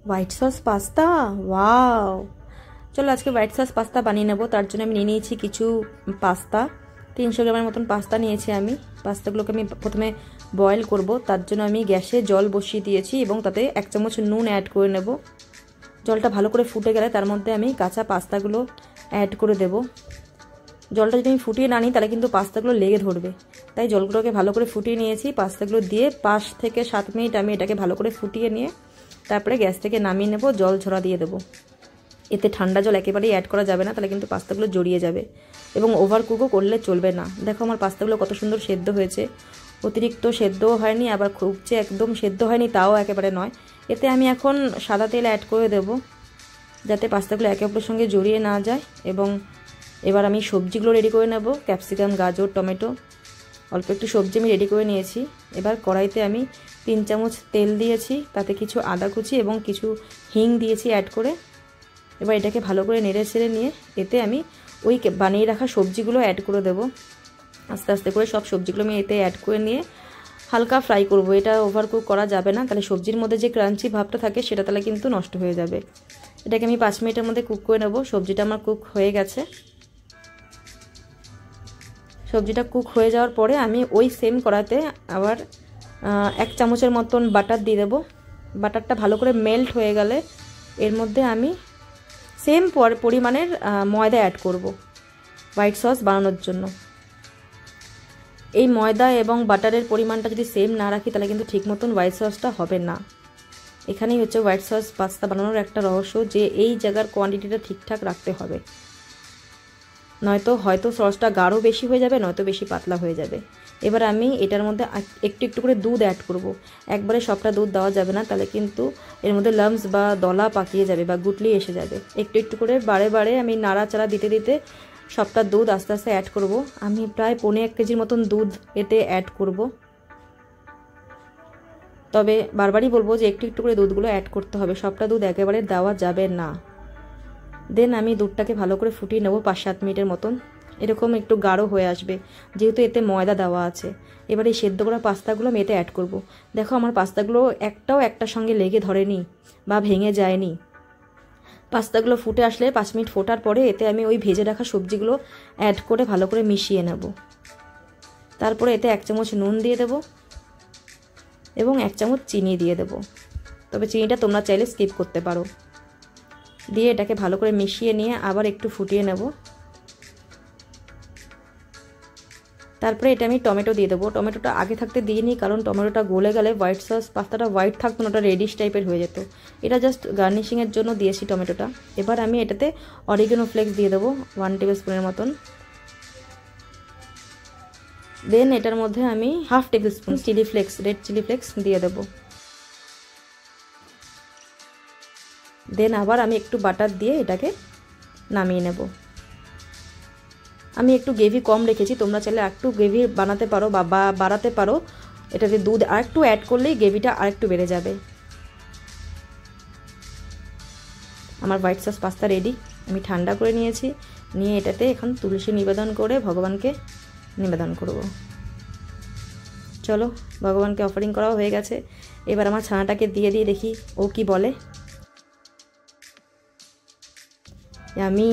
White sauce pasta, wow. চলো আজকে white sauce pasta বানিয়ে নেবো। তার জন্য আমি নিয়ে নিয়েছি কিছু পাস্তা, 300 গ্রামের মতন পাস্তা নিয়েছি আমি। পাস্তাগুলোকে আমি প্রথমে বয়েল করব। তার জন্য আমি গ্যাসে জল বসিয়ে দিয়েছি এবং তাতে 1 চামচ নুন অ্যাড করে নেব। জলটা ভালো করে ফুটে গেলে তার মধ্যে আমি কাঁচা পাস্তাগুলো অ্যাড করে দেব। জলটা যদি আমি ফুটিয়ে না নিই তাহলে কিন্তু পাস্তাগুলো লেগে ধরবে, তাই জলগুলোকে ভালো করে ফুটিয়ে নিয়েছি। পাস্তাগুলো দিয়ে 5 থেকে 7 মিনিট আমি এটাকে ভালো করে ফুটিয়ে নিয়ে তারপরে গ্যাস থেকে নামিয়ে নেব, জল ঝরা দিয়ে দেবো। এতে ঠান্ডা জল একেবারেই অ্যাড করা যাবে না, তাহলে কিন্তু পাস্তাগুলো জড়িয়ে যাবে এবং ওভার কুকও করলে চলবে না। দেখো আমার পাস্তাগুলো কত সুন্দর সেদ্ধ হয়েছে, অতিরিক্ত সেদ্ধও হয়নি আবার খুব যে একদম সেদ্ধ হয়নি তাও একেবারে নয়। এতে আমি এখন সাদা তেল অ্যাড করে দেব যাতে পাস্তাগুলো একে অপরের সঙ্গে জড়িয়ে না যায়। এবং এবার আমি সবজিগুলো রেডি করে নেব, ক্যাপসিকাম, গাজর, টমেটো, অল্প একটু সবজি আমি রেডি করে নিয়েছি। এবার কড়াইতে আমি 3 চামচ তেল দিয়েছি, তাতে কিছু আদা কুচি এবং কিছু হিং দিয়েছি অ্যাড করে। এবার এটাকে ভালো করে নেড়ে ছেড়ে নিয়ে এতে আমি ওই বানিয়ে রাখা সবজিগুলো অ্যাড করে দেব। আস্তে আস্তে করে সব সবজিগুলো আমি এতে অ্যাড করে নিয়ে হালকা ফ্রাই করব। এটা ওভার কুক করা যাবে না, তাহলে সবজির মধ্যে যে ক্রাঞ্চি ভাবটা থাকে সেটা তাহলে কিন্তু নষ্ট হয়ে যাবে। এটাকে আমি 5 মিনিটের মধ্যে কুক করে নেব। সবজিটা আমার কুক হয়ে গেছে। সবজিটা কুক হয়ে যাওয়ার পরে আমি ওই সেম কড়াতে আবার 1 চামচের মতন বাটার দিয়ে দেবো। বাটারটা ভালো করে মেল্ট হয়ে গেলে এর মধ্যে আমি সেম পরিমাণের ময়দা অ্যাড করব হোয়াইট সস বানানোর জন্য। এই ময়দা এবং বাটারের পরিমাণটা যদি সেম না রাখি তাহলে কিন্তু ঠিক মতন হোয়াইট সসটা হবে না। এখানেই হচ্ছে হোয়াইট সস পাস্তা বানানোর একটা রহস্য, যে এই জায়গার কোয়ান্টিটিটা ঠিকঠাক রাখতে হবে, নয়তো হয়তো সসটা গাঢ় বেশি হয়ে যাবে, নয়তো বেশি পাতলা হয়ে যাবে। এবার আমি এটার মধ্যে একটু একটু করে দুধ অ্যাড করব। একবারে সবটা দুধ দেওয়া যাবে না, তাহলে কিন্তু এর মধ্যে লাম্পস বা দলা পাকিয়ে যাবে বা গুটলি এসে যাবে। একটু একটু করে বারে বারে আমি নাড়াচাড়া দিতে দিতে সবটা দুধ আস্তে আস্তে অ্যাড করব। আমি প্রায় 1.25 কেজির মতন দুধ এতে অ্যাড করব। তবে বারবারই বলবো যে একটু একটু করে দুধগুলো অ্যাড করতে হবে, সবটা দুধ একেবারে দেওয়া যাবে না। দেন আমি দুধটাকে ভালো করে ফুটিয়ে নেব 5-7 মিনিটের মতন। এরকম একটু গাঢ় হয়ে আসবে যেহেতু এতে ময়দা দেওয়া আছে। এবার এই সেদ্ধ করা পাস্তাগুলো আমি এতে অ্যাড করব। দেখো আমার পাস্তাগুলো একটাও একটার সঙ্গে লেগে ধরেনি বা ভেঙে যায়নি। পাস্তাগুলো ফুটে আসলে 5 মিনিট ফোটার পরে এতে আমি ওই ভেজে রাখা সবজিগুলো অ্যাড করে ভালো করে মিশিয়ে নেব। তারপরে এতে 1 চামচ নুন দিয়ে দেব এবং 1 চামচ চিনি দিয়ে দেব। তবে চিনিটা তোমরা চাইলে স্কিপ করতে পারো। দিয়ে এটাকে ভালো করে মিশিয়ে নিয়ে আবার একটু ফুটিয়ে নেব। তারপরে এটা আমি টমেটো দিয়ে দেবো। টমেটোটা আগে থাকতে দিয়ে নিই, কারণ টমেটোটা গলে গেলে হোয়াইট সস পাস্তাটা হোয়াইট থাকতো না, ওটা রেডিশ টাইপের হয়ে যেত। এটা জাস্ট গার্নিশিংয়ের জন্য দিয়েছি টমেটোটা। এবার আমি এটাতে অরিগানো ফ্লেক্স দিয়ে দেবো 1 টেবিল স্পুনের মতন। দেন এটার মধ্যে আমি 1/2 tablespoon chilli flakes, red chilli flakes দিয়ে দেবো। দেন আবার আমি একটু বাটার দিয়ে এটাকে নামিয়ে নেব। আমি একটু গ্রেভি কম রেখেছি, তোমরা চাইলে একটু গ্রেভি বানাতে পারো বা বাড়াতে পারো। এটাতে দুধ আর একটু অ্যাড করলেই গ্রেভিটা আরেকটু বেড়ে যাবে। আমার হোয়াইট সস পাস্তা রেডি। আমি ঠান্ডা করে নিয়েছি, নিয়ে এটাতে এখন তুলসী নিবেদন করে ভগবানকে নিবেদন করব। চলো ভগবানকে অফারিং করাও হয়ে গেছে। এবার আমার ছানাটাকে দিয়ে দিয়ে দেখি ও কি বলে। ইয়ামি।